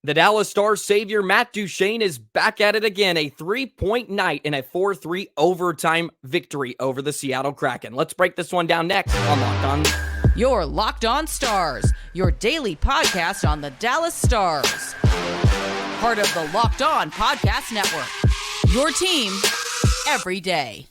The Dallas Stars savior Matt Duchene is back at it again, a 3-point night in a 4-3 overtime victory over the Seattle Kraken. Let's break this one down next on Locked On. You're Locked On Stars, your daily podcast on the Dallas Stars. Part of the Locked On Podcast Network, your team every day.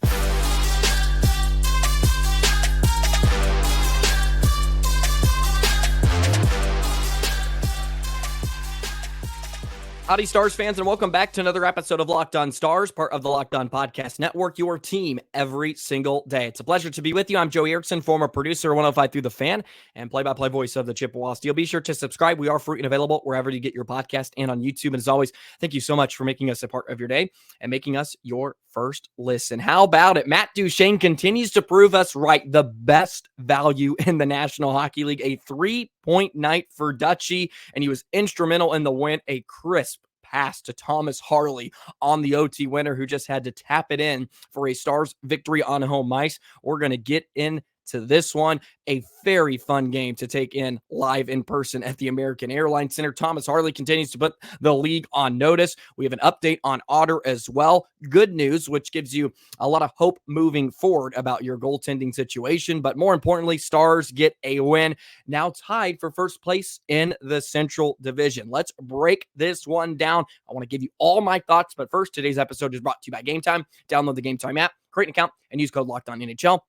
Howdy, Stars fans, and welcome back to another episode of Locked On Stars, part of the Locked On Podcast Network, your team every single day. It's a pleasure to be with you. I'm Joey Erickson, former producer of 105 Through the Fan and play-by-play voice of the Chippewa Steel. Be sure to subscribe. We are free and available wherever you get your podcast and on YouTube. And as always, thank you so much for making us a part of your day and making us your first listen. How about it? Matt Duchene continues to prove us right. The best value in the National Hockey League, a 3-point night for Duchene, and he was instrumental in the win, a crisp pass to Thomas Harley on the OT winner, who just had to tap it in for a Stars victory on home ice. We're going to get into this one, a very fun game to take in live in person at the American Airlines Center. Thomas Harley continues to put the league on notice. We have an update on Otter as well. Good news, which gives you a lot of hope moving forward about your goaltending situation. But more importantly, Stars get a win, now tied for first place in the Central Division. Let's break this one down. I want to give you all my thoughts, but first, today's episode is brought to you by Game Time. Download the Game Time app, create an account, and use code LOCKEDONNHL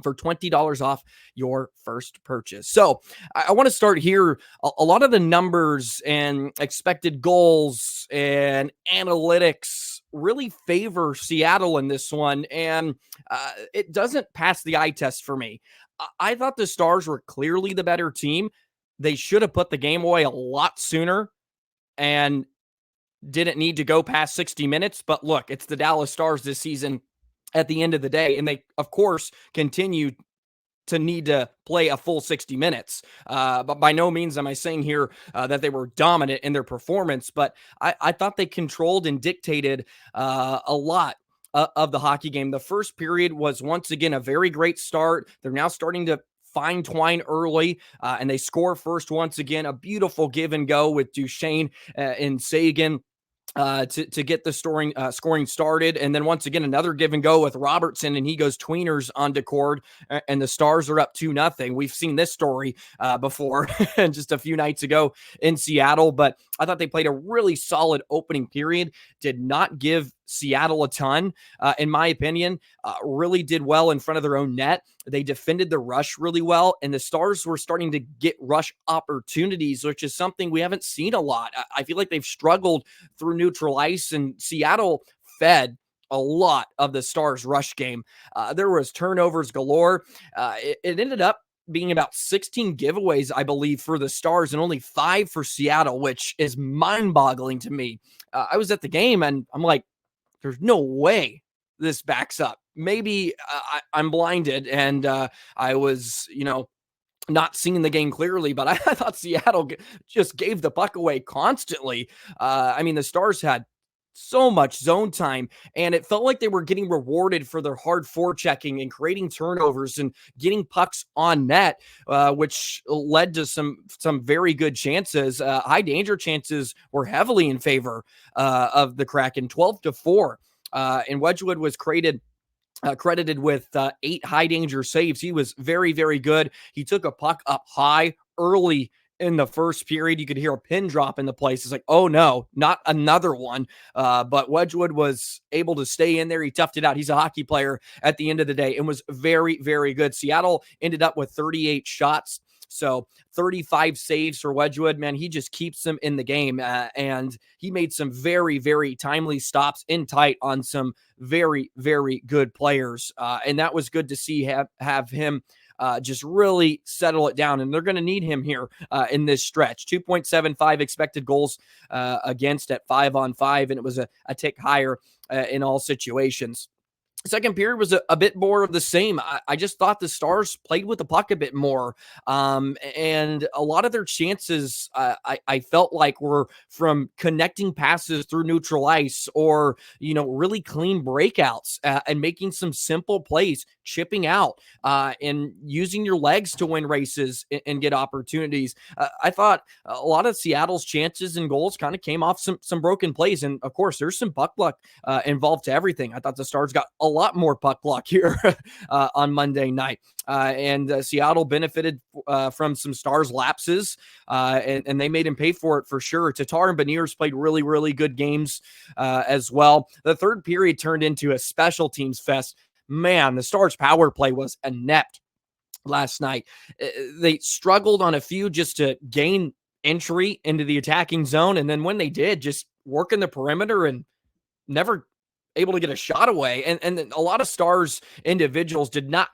for $20 off your first purchase. So I want to start here. A lot of the numbers and expected goals and analytics really favor Seattle in this one, and it doesn't pass the eye test for me. I thought the Stars were clearly the better team. They should have put the game away a lot sooner and didn't need to go past 60 minutes. But look, it's the Dallas Stars this season at the end of the day, and they, of course, continue to need to play a full 60 minutes. But by no means am I saying here that they were dominant in their performance, but I thought they controlled and dictated a lot of the hockey game. The first period was once again a very great start. They're now starting to fine twine early, and they score first once again. A beautiful give and go with Duchene and Seguin to get the scoring started. And then once again, another give and go with Robertson, and he goes tweeners on Decord, and the Stars are up 2-0. We've seen this story before just a few nights ago in Seattle, but I thought they played a really solid opening period, did not give Seattle a ton, in my opinion, really did well in front of their own net. They defended the rush really well, and the Stars were starting to get rush opportunities, which is something we haven't seen a lot. I feel like they've struggled through neutral ice, and Seattle fed a lot of the Stars rush game. There was turnovers galore. It ended up being about 16 giveaways, I believe, for the Stars and only 5 for Seattle, which is mind-boggling to me. I was at the game, and I'm like, there's no way this backs up. Maybe I'm blinded and I was, not seeing the game clearly, but I thought Seattle just gave the puck away constantly. The Stars had so much zone time, and it felt like they were getting rewarded for their hard forechecking and creating turnovers and getting pucks on net, which led to some very good chances. High danger chances were heavily in favor of the Kraken, 12-4. And Wedgewood was credited with 8 high danger saves. He was very, very good. He took a puck up high early in the first period. You could hear a pin drop in the place. It's like, oh no, not another one. But Wedgewood was able to stay in there. He toughed it out. He's a hockey player at the end of the day and was very, very good. Seattle ended up with 38 shots. So 35 saves for Wedgewood. Man, he just keeps them in the game. And he made some very, very timely stops in tight on some very, very good players. And that was good to see have him just really settle it down. And they're going to need him here in this stretch. 2.75 expected goals against at 5-on-5. And it was a tick higher in all situations. Second period was a bit more of the same. I just thought the Stars played with the puck a bit more. And a lot of their chances, I felt like, were from connecting passes through neutral ice, or, really clean breakouts, and making some simple plays, chipping out, and using your legs to win races and get opportunities. I thought a lot of Seattle's chances and goals kind of came off some broken plays. And of course, there's some puck luck involved to everything. I thought the Stars got a lot more puck luck here on Monday night. And Seattle benefited from some Stars lapses, and they made him pay for it for sure. Tatar and Beniers played really, really good games as well. The third period turned into a special teams fest. Man, the Stars power play was inept last night. They struggled on a few just to gain entry into the attacking zone. And then when they did, just work in the perimeter and never able to get a shot away. And a lot of Stars individuals did not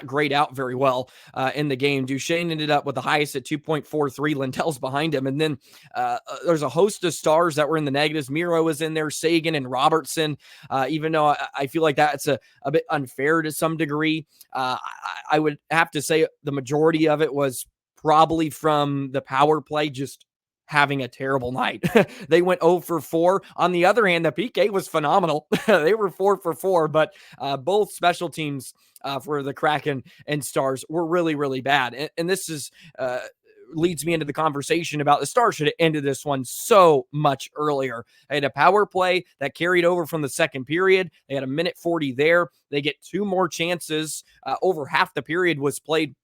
grade out very well in the game. Duchene ended up with the highest at 2.43. Lindell's behind him. And then there's a host of Stars that were in the negatives. Miro was in there, Seguin and Robertson, even though I feel like that's a bit unfair to some degree. I would have to say the majority of it was probably from the power play, just having a terrible night. They went 0 for 4. On the other hand, the PK was phenomenal. They were 4 for 4, but both special teams for the Kraken and Stars were really, really bad. And this is leads me into the conversation about the Stars should have ended this one so much earlier. They had a power play that carried over from the second period. They had a minute 40 there. They get 2 more chances. Over half the period was played.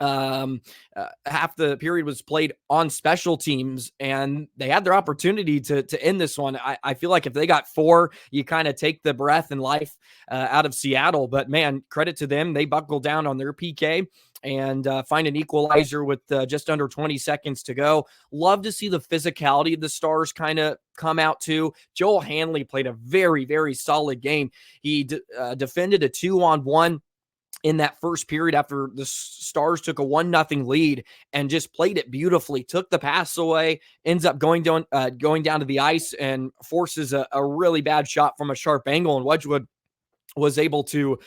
Half the period was played on special teams, and they had their opportunity to end this one. I feel like if they got 4, you kind of take the breath and life out of Seattle. But man, credit to them. They buckled down on their PK and find an equalizer with just under 20 seconds to go. Love to see the physicality of the Stars kind of come out too. Joel Hanley played a very, very solid game. He defended a 2-on-1 in that first period after the Stars took a 1-0 lead and just played it beautifully, took the pass away, ends up going down to the ice and forces a really bad shot from a sharp angle, and Wedgewood was able to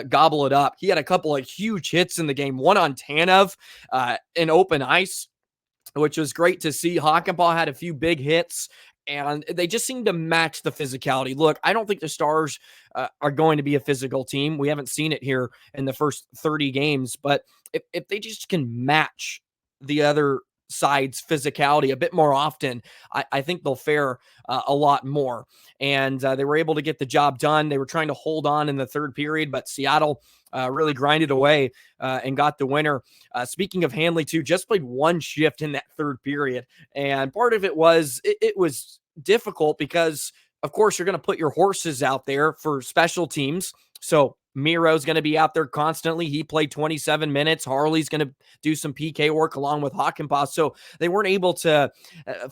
gobble it up. He had a couple of huge hits in the game, one on Tanev in open ice, which was great to see. Hakanpää had a few big hits, and they just seem to match the physicality. Look, I don't think the Stars are going to be a physical team. We haven't seen it here in the first 30 games, but if they just can match the other side's physicality a bit more often, I think they'll fare a lot more. And they were able to get the job done. They were trying to hold on in the third period, but Seattle really grinded away and got the winner. Speaking of Hanley, too, just played 1 shift in that third period. And part of it was it was difficult because, of course, you're going to put your horses out there for special teams. So Miro's going to be out there constantly. He played 27 minutes. Harley's going to do some PK work along with Hakanpää. So they weren't able to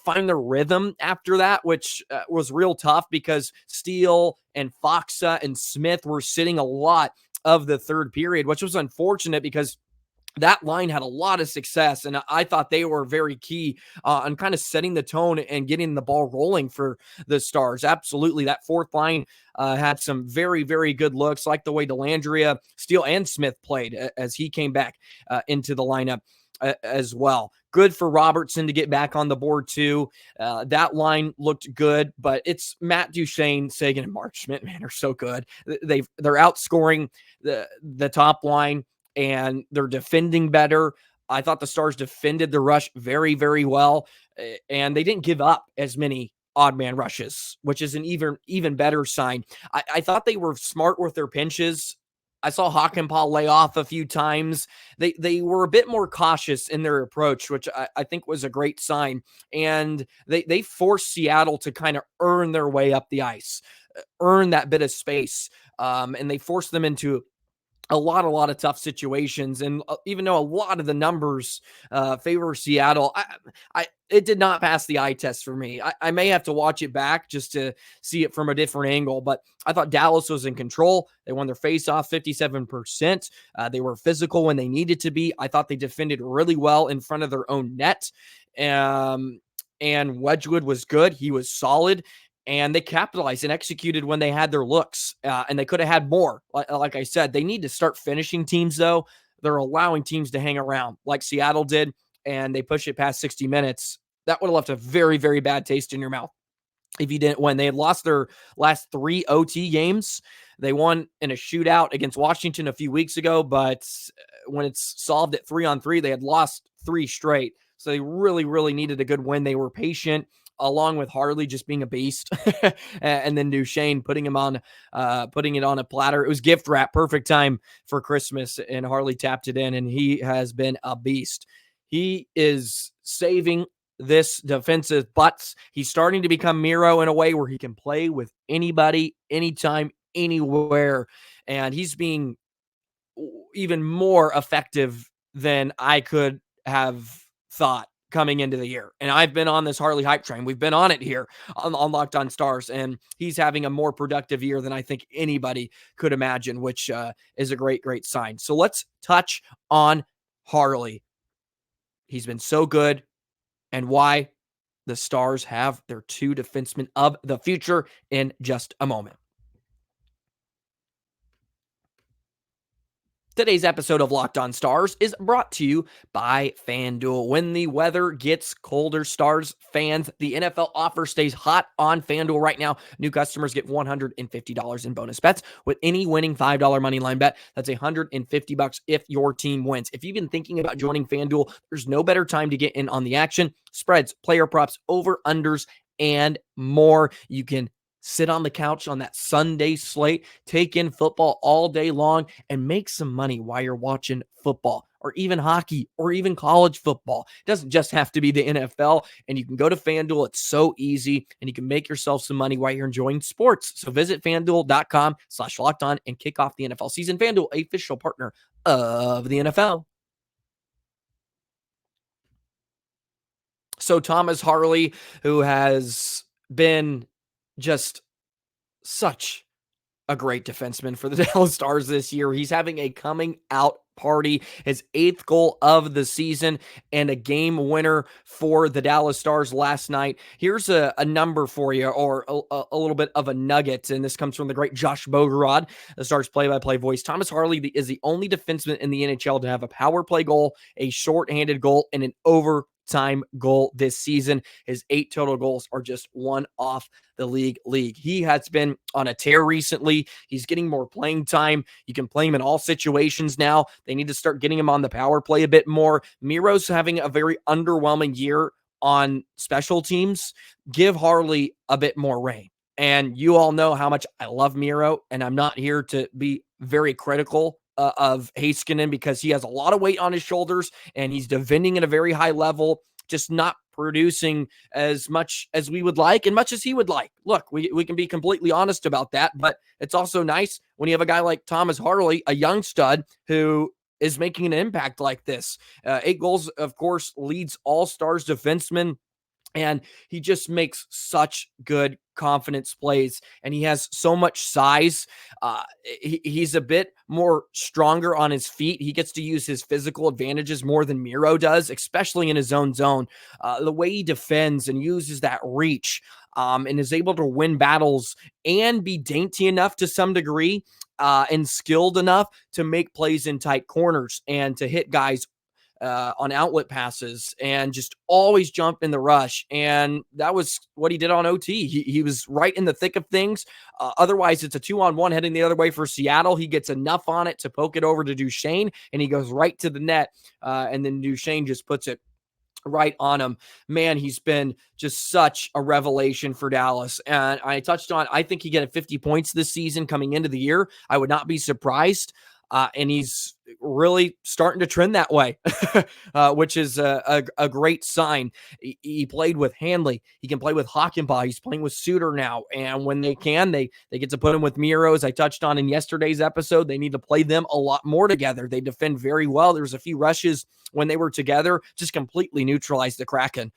find their rhythm after that, which was real tough because Steele and Foxa and Smith were sitting a lot of the third period, which was unfortunate because that line had a lot of success, and I thought they were very key on kind of setting the tone and getting the ball rolling for the Stars. Absolutely. That fourth line had some very, very good looks, like the way Dellandrea, Steele, and Smith played as he came back into the lineup as well. Good for Robertson to get back on the board too. That line looked good, but it's Matt Duchene, Seguin, and Marchment, man, are so good. They're outscoring the top line, and they're defending better. I thought the Stars defended the rush very, very well, and they didn't give up as many odd man rushes, which is an even better sign. I thought they were smart with their pinches. I saw Hakanpää lay off a few times. They were a bit more cautious in their approach, which I think was a great sign. And they forced Seattle to kind of earn their way up the ice, earn that bit of space, and they forced them into a lot of tough situations. And even though a lot of the numbers favor Seattle, it did not pass the eye test for me. I may have to watch it back just to see it from a different angle, but I thought Dallas was in control. They won their face-off 57%. They were physical when they needed to be. I thought they defended really well in front of their own net. And Wedgewood was good. He was solid. and they capitalized and executed when they had their looks, and they could have had more. Like I said, they need to start finishing teams, though. They're allowing teams to hang around like Seattle did, and they push it past 60 minutes. That would have left a very, very bad taste in your mouth if you didn't win. They had lost their last 3 OT games. They won in a shootout against Washington a few weeks ago, but when it's solved at 3-on-3, they had lost 3 straight. So they really, really needed a good win. They were patient, along with Harley just being a beast, and then Duchene putting it on a platter. It was gift wrap, perfect time for Christmas, and Harley tapped it in, and he has been a beast. He is saving this defensive butts. He's starting to become Miro in a way where he can play with anybody, anytime, anywhere, and he's being even more effective than I could have thought coming into the year. And I've been on this Harley hype train. We've been on it here on Locked On Stars, and he's having a more productive year than I think anybody could imagine, which is a great, great sign. So let's touch on Harley. He's been so good, and why the Stars have their 2 defensemen of the future in just a moment. Today's episode of Locked On Stars is brought to you by FanDuel. When the weather gets colder, Stars fans, the NFL offer stays hot on FanDuel right now. New customers get $150 in bonus bets with any winning $5 money line bet. That's $150 if your team wins. If you've been thinking about joining FanDuel, there's no better time to get in on the action. Spreads, player props, over-unders, and more. You can sit on the couch on that Sunday slate, take in football all day long, and make some money while you're watching football, or even hockey, or even college football. It doesn't just have to be the NFL, and you can go to FanDuel. It's so easy, and you can make yourself some money while you're enjoying sports. So visit FanDuel.com/lockedon and kick off the NFL season. FanDuel, a official partner of the NFL. So Thomas Harley, who has been just such a great defenseman for the Dallas Stars this year. He's having a coming out party, his 8th goal of the season, and a game winner for the Dallas Stars last night. Here's a number for you, or a little bit of a nugget, and this comes from the great Josh Bogorod, the Stars play-by-play voice. Thomas Harley is the only defenseman in the NHL to have a power play goal, a shorthanded goal, and an overtime goal this season. His 8 total goals are just one off the league. He has been on a tear recently. He's getting more playing time. You can play him in all situations now. They need to start getting him on the power play a bit more. Miro's having a very underwhelming year on special teams. Give Harley a bit more reign. And you all know how much I love Miro, and I'm not here to be very critical of Heiskanen, because he has a lot of weight on his shoulders and he's defending at a very high level, just not producing as much as we would like and much as he would like. Look, we can be completely honest about that, but it's also nice when you have a guy like Thomas Harley, a young stud who is making an impact like this. 8 goals, of course, leads all Stars defensemen, and he just makes such good confidence plays, and he has so much size. He's a bit more stronger on his feet. He gets to use his physical advantages more than Miro does, especially in his own zone. The way he defends and uses that reach, and is able to win battles and be dainty enough to some degree, and skilled enough to make plays in tight corners and to hit guys on outlet passes, and just always jump in the rush. And that was what he did on OT. He was right in the thick of things. Otherwise, it's a 2-on-1 heading the other way for Seattle. He gets enough on it to poke it over to Duchene, and he goes right to the net. And then Duchene just puts it right on him. Man, he's been just such a revelation for Dallas. And I touched on, I think he get 50 points this season coming into the year. I would not be surprised. And he's really starting to trend that way, which is a great sign. He played with Hanley. He can play with Hockenpah. He's playing with Suter now. And when they can, they get to put him with Miro, as I touched on in yesterday's episode. They need to play them a lot more together. They defend very well. There's a few rushes when they were together, just completely neutralized the Kraken.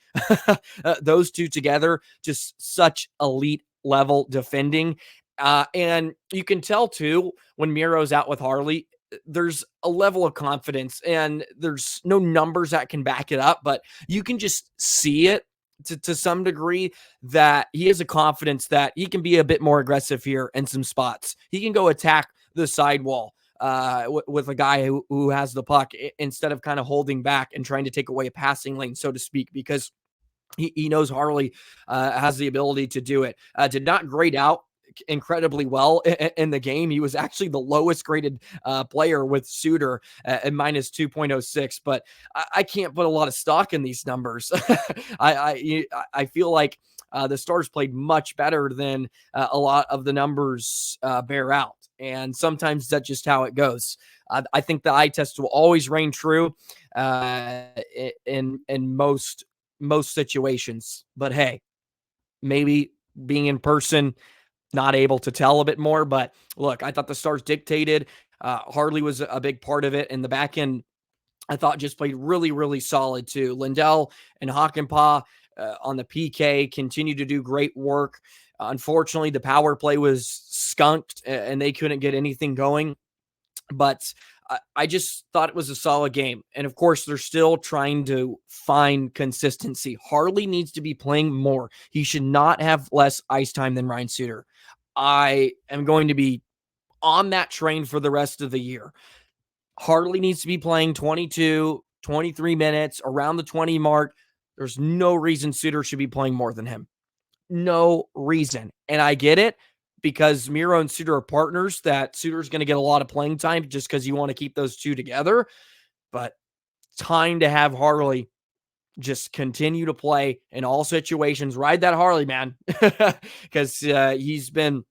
Those two together, just such elite level defending. And you can tell too, when Miro's out with Harley, there's a level of confidence, and there's no numbers that can back it up, but you can just see it to some degree that he has a confidence that he can be a bit more aggressive here in some spots. He can go attack the sidewall with a guy who has the puck instead of kind of holding back and trying to take away a passing lane, so to speak, because he knows Harley has the ability to do it. Did not grade out incredibly well in the game. He was actually the lowest graded player with Suter at minus 2.06, but I can't put a lot of stock in these numbers. I feel like the Stars played much better than a lot of the numbers bear out. And sometimes that's just how it goes. I think the eye test will always reign true in most situations. But hey, maybe being in person, not able to tell a bit more. But look, I thought the Stars dictated. Harley was a big part of it. And the back end, I thought, just played really, really solid too. Lindell and Hakanpää on the PK continue to do great work. Unfortunately, the power play was skunked and they couldn't get anything going. But I just thought it was a solid game. And of course, they're still trying to find consistency. Harley needs to be playing more. He should not have less ice time than Ryan Suter. I am going to be on that train for the rest of the year. Harley needs to be playing 22, 23 minutes, around the 20 mark. There's no reason Suter should be playing more than him. No reason. And I get it, because Miro and Suter are partners, that Suter's going to get a lot of playing time just because you want to keep those two together. But time to have Harley just continue to play in all situations. Ride that Harley, man, because he's been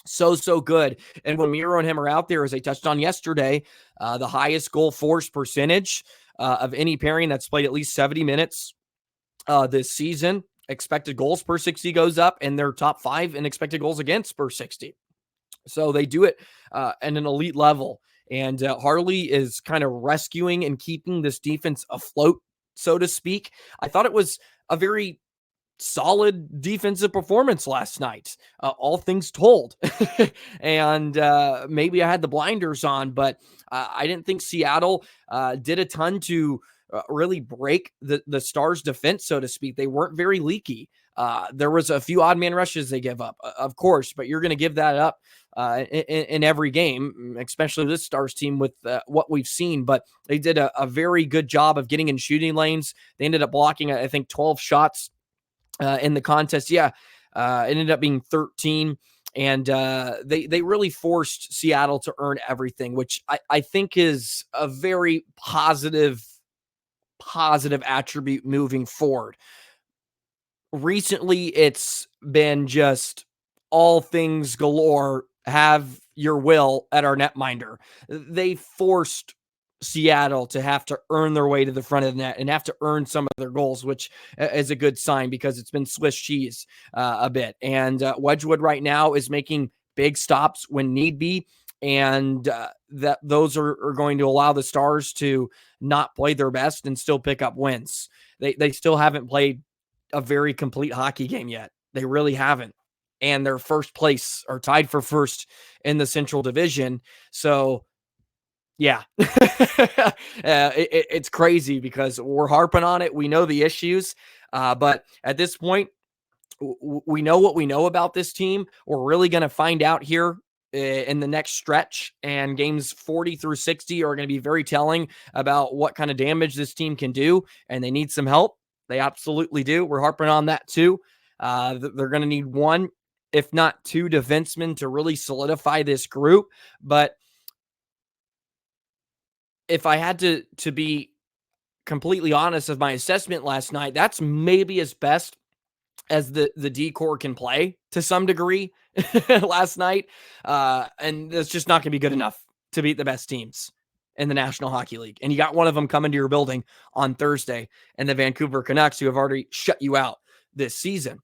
so good. And when Miro and him are out there, as I touched on yesterday, the highest goal force percentage of any pairing that's played at least 70 minutes this season. Expected goals per 60 goes up, and they're top 5 in expected goals against per 60. So they do it at an elite level. And Harley is kind of rescuing and keeping this defense afloat, so to speak. I thought it was a very solid defensive performance last night, all things told. And maybe I had the blinders on, but I didn't think Seattle did a ton to really break the Stars' defense, so to speak. They weren't very leaky. There was a few odd man rushes they give up, of course, but you're going to give that up in every game, especially this Stars team with what we've seen. But they did a very good job of getting in shooting lanes. They ended up blocking, I think, 12 shots in the contest. Yeah, it ended up being 13. And they really forced Seattle to earn everything, which I think is a very positive attribute moving forward. Recently, it's been just all things galore, have your will at our netminder. They forced Seattle to have to earn their way to the front of the net and have to earn some of their goals, which is a good sign because it's been Swiss cheese a bit. And Wedgewood right now is making big stops when need be. And that those are going to allow the Stars to not play their best and still pick up wins. They still haven't played a very complete hockey game yet. They really haven't. And they're first place, or tied for first in the Central Division. So, yeah, it's crazy because we're harping on it. We know the issues, but at this point, we know what we know about this team. We're really going to find out here in the next stretch, and games 40 through 60 are going to be very telling about what kind of damage this team can do, and they need some help. They absolutely do. We're harping on that too. They're going to need one, if not two, defensemen to really solidify this group. But if I had to be completely honest of my assessment last night, that's maybe as best as the D-core can play to some degree last night. And it's just not going to be good enough to beat the best teams in the National Hockey League. And you got one of them coming to your building on Thursday, and the Vancouver Canucks, who have already shut you out this season.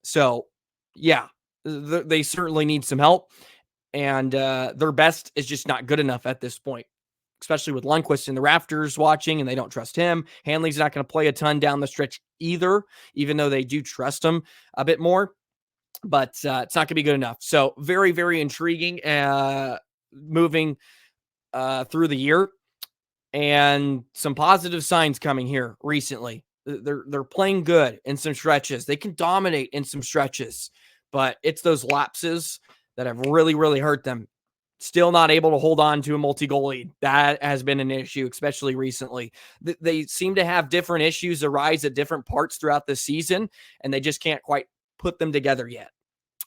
So, yeah, they certainly need some help. And their best is just not good enough at this point, especially with Lundqvist in the rafters watching, and they don't trust him. Hanley's not going to play a ton down the stretch either, even though they do trust him a bit more. But it's not going to be good enough. So very, very intriguing moving through the year. And some positive signs coming here recently. They're playing good in some stretches. They can dominate in some stretches, but it's those lapses that have really, really hurt them. Still not able to hold on to a multi-goal lead. That has been an issue, especially recently. They seem to have different issues arise at different parts throughout the season, and they just can't quite put them together yet.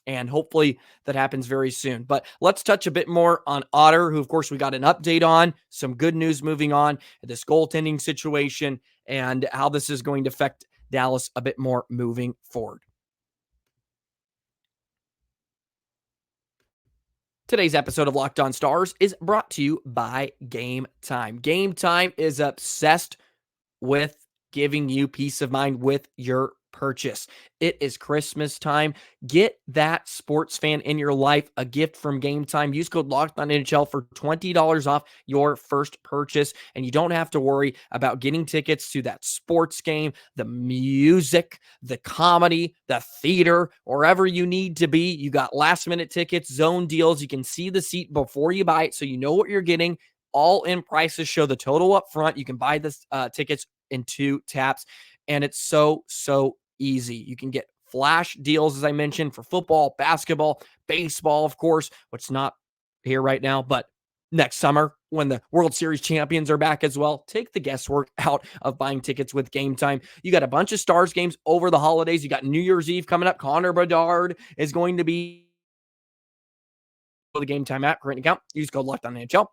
And hopefully that happens very soon. But let's touch a bit more on Otter, who, of course, we got an update on. Some good news moving on, this goaltending situation, and how this is going to affect Dallas a bit more moving forward. Today's episode of Locked On Stars is brought to you by Game Time. Game Time is obsessed with giving you peace of mind with your purchase. It is Christmas time. Get that sports fan in your life a gift from Game Time. Use code LOCKEDONNHL for $20 off your first purchase, and you don't have to worry about getting tickets to that sports game, the music, the comedy, the theater, wherever you need to be. You got last minute tickets, zone deals. You can see the seat before you buy it, so you know what you're getting. All in prices show the total up front. You can buy the tickets in 2 taps, and it's so easy. You can get flash deals, as I mentioned, for football, basketball, baseball, of course, which is not here right now, but next summer when the World Series champions are back as well. Take the guesswork out of buying tickets with Game Time. You got a bunch of Stars games over the holidays. You got New Year's Eve coming up. Connor Bedard is going to be the Game Time app. Create an account. Use code LOCKEDONNHL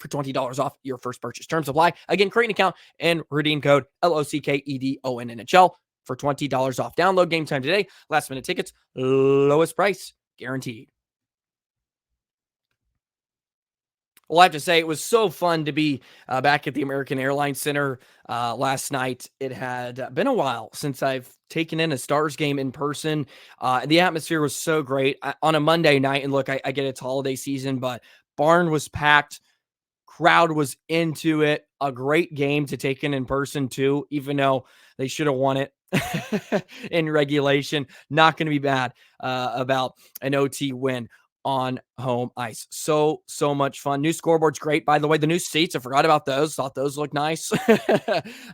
for $20 off your first purchase. Terms apply. Again, create an account and redeem code LOCKEDONNHL for $20 off. Download Game Time today. Last minute tickets, lowest price guaranteed. Well, I have to say, it was so fun to be back at the American Airlines Center last night. It had been a while since I've taken in a Stars game in person. The atmosphere was so great on a Monday night. And look, I get it's holiday season, but barn was packed. Crowd was into it. A great game to take in person, too, even though they should have won it in regulation. Not going to be bad about an OT win on home ice. So much fun. New scoreboard's great, by the way. The new seats, I forgot about those. Thought those looked nice.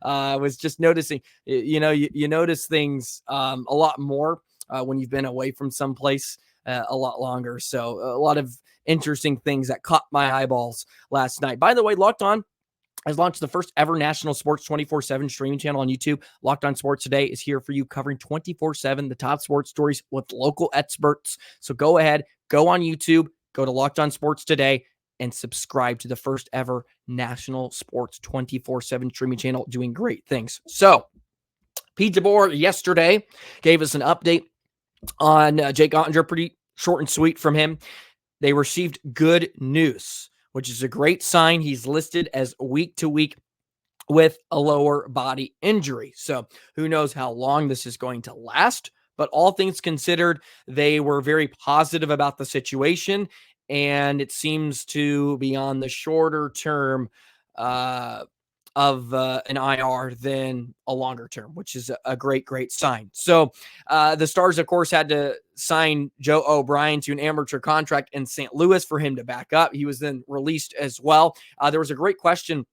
I was just noticing, you notice things a lot more when you've been away from someplace a lot longer. So a lot of interesting things that caught my eyeballs last night. By the way, Locked On has launched the first ever national sports 24/7 streaming channel on YouTube. Locked On Sports Today is here for you, covering 24/7 the top sports stories with local experts. So go ahead, go on YouTube, go to Locked On Sports Today, and subscribe to the first ever national sports 24/7 streaming channel, doing great things. So Pete DeBoer yesterday gave us an update on Jake Oettinger. Pretty short and sweet from him. They received good news, which is a great sign. He's listed as week to week with a lower body injury. So who knows how long this is going to last, but all things considered, they were very positive about the situation, and it seems to be on the shorter term of an IR than a longer term, which is a great sign. So the Stars, of course, had to sign Joe O'Brien to an amateur contract in St. Louis for him to back up. He was then released as well. There was a great question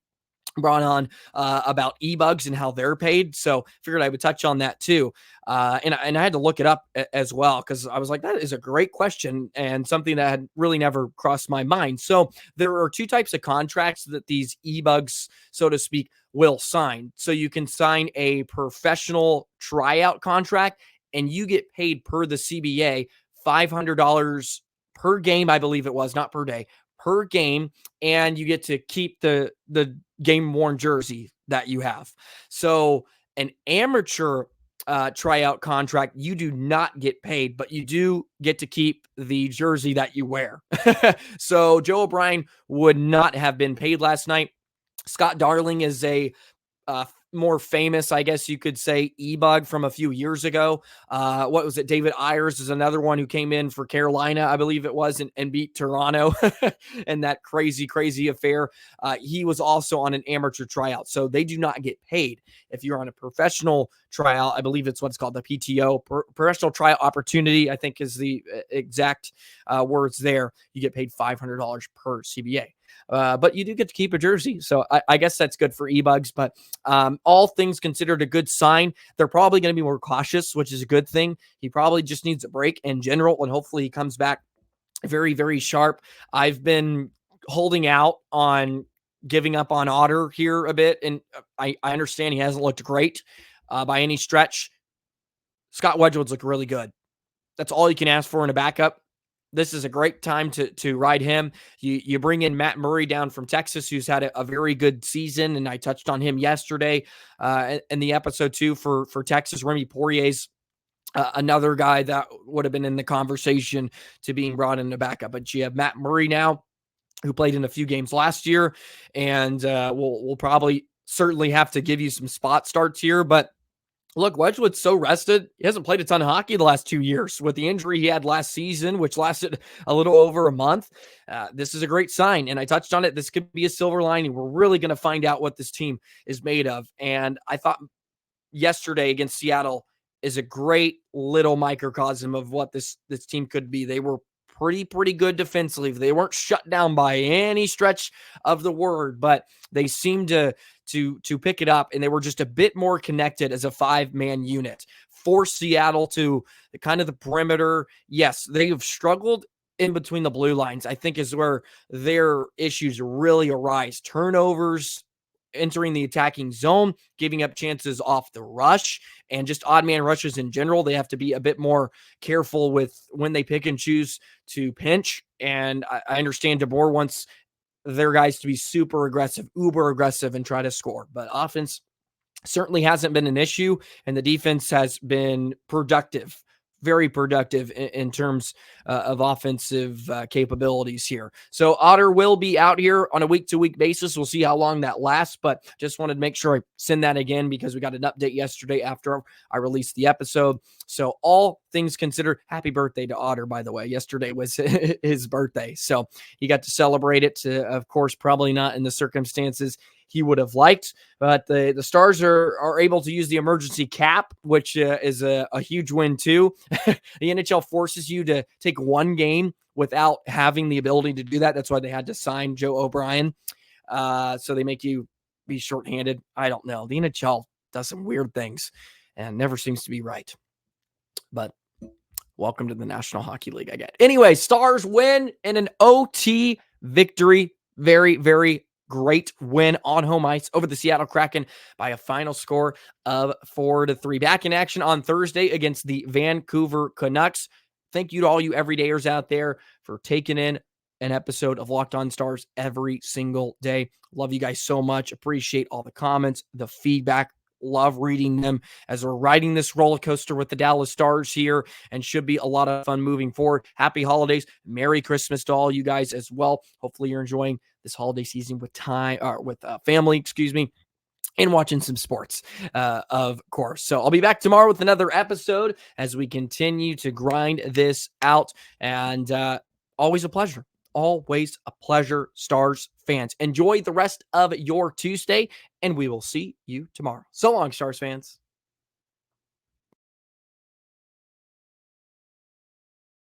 brought on about e-bugs and how they're paid. So figured I would touch on that too. And I had to look it up as well, because I was like, that is a great question and something that had really never crossed my mind. So there are 2 types of contracts that these e-bugs, so to speak, will sign. So you can sign a professional tryout contract and you get paid per the CBA, $500 per game, I believe it was, not per day, per game, and you get to keep the game worn jersey that you have. So an amateur tryout contract, you do not get paid, but you do get to keep the jersey that you wear. So Joe O'Brien would not have been paid last night. Scott Darling is a more famous, I guess you could say, e-bug from a few years ago. What was it? David Ayers is another one who came in for Carolina, I believe it was, and beat Toronto in that crazy affair. He was also on an amateur tryout, so they do not get paid. If you're on a professional tryout, I believe it's what's called the PTO, professional tryout opportunity, I think is the exact words there. You get paid $500 per CBA. but you do get to keep a jersey. So I guess that's good for E-Bugs. But all things considered, a good sign. They're probably going to be more cautious, which is a good thing. He probably just needs a break in general, and hopefully he comes back very, very sharp. I've been holding out on giving up on Otter here a bit, and I understand he hasn't looked great by any stretch. Scott Wedgewood's looked really good. That's all you can ask for in a backup. This is a great time to ride him. You bring in Matt Murray down from Texas, who's had a very good season, and I touched on him yesterday in the episode too for Texas. Remy Poirier's another guy that would have been in the conversation to being brought in the backup. But you have Matt Murray now, who played in a few games last year, and we'll probably certainly have to give you some spot starts here. But look, Wedgewood's so rested. He hasn't played a ton of hockey the last 2 years with the injury he had last season, which lasted a little over a month. This is a great sign, and I touched on it. This could be a silver lining. We're really going to find out what this team is made of. And I thought yesterday against Seattle is a great little microcosm of what this team could be. They were pretty good defensively. They weren't shut down by any stretch of the word, but they seemed to pick it up, and they were just a bit more connected as a 5-man unit. Force Seattle to kind of the perimeter. Yes, they have struggled in between the blue lines, I think, is where their issues really arise. Turnovers, entering the attacking zone, giving up chances off the rush, and just odd man rushes in general. They have to be a bit more careful with when they pick and choose to pinch. And I understand DeBoer wants their guys to be super aggressive, uber aggressive, and try to score. But offense certainly hasn't been an issue, and the defense has been productive, very productive in terms of offensive capabilities here. So Otter will be out here on a week-to-week basis. We'll see how long that lasts, but just wanted to make sure I send that again because we got an update yesterday after I released the episode. So all things considered, happy birthday to Otter, by the way. Yesterday was his birthday, so he got to celebrate it. Of course, probably not in the circumstances he would have liked, but the Stars are able to use the emergency cap, which is a huge win too. The NHL forces you to take one game without having the ability to do that. That's why they had to sign Joe O'Brien. So they make you be shorthanded. I don't know. The NHL does some weird things and never seems to be right. But welcome to the National Hockey League, I get. Anyway, Stars win in an OT victory. Very, very great win on home ice over the Seattle Kraken by a final score of 4-3. Back in action on Thursday against the Vancouver Canucks. Thank you to all you everydayers out there for taking in an episode of Locked On Stars every single day. Love you guys so much. Appreciate all the comments, the feedback. Love reading them as we're riding this roller coaster with the Dallas Stars here, and should be a lot of fun moving forward. Happy holidays. Merry Christmas to all you guys as well. Hopefully you're enjoying this holiday season with family, and watching some sports, of course. So I'll be back tomorrow with another episode as we continue to grind this out. And always a pleasure. Always a pleasure, Stars fans. Enjoy the rest of your Tuesday, and we will see you tomorrow. So long, Stars fans.